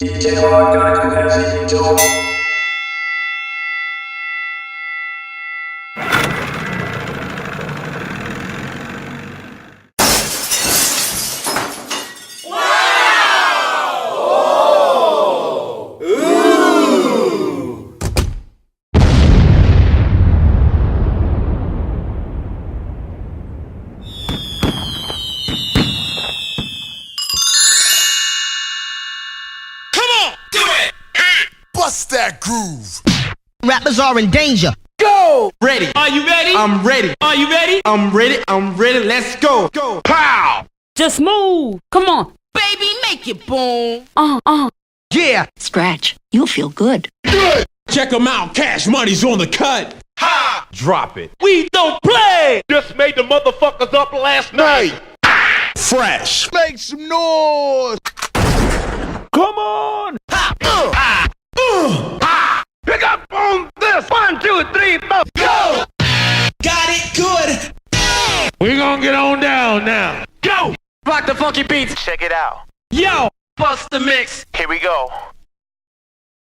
一は学ラジ上。Bust that groove. Rappers are in danger. Go! Ready. Are you ready? I'm ready. Are you ready? I'm ready. I'm ready. Let's go. Go. Pow! Just move. Come on. Baby, make it boom. Yeah. Scratch. You'll feel good. Good. Check them out. Cash Money's on the cut. Ha! Drop it. We don't play. Just made the motherfuckers up last night. Fresh. Make some noise. Come on. Pick up on this. 1, 2, 3, 4. Go. Got it good. We gonna get on down now. Go. Rock the funky beats. Check it out. Yo. Bust the mix. Here we go.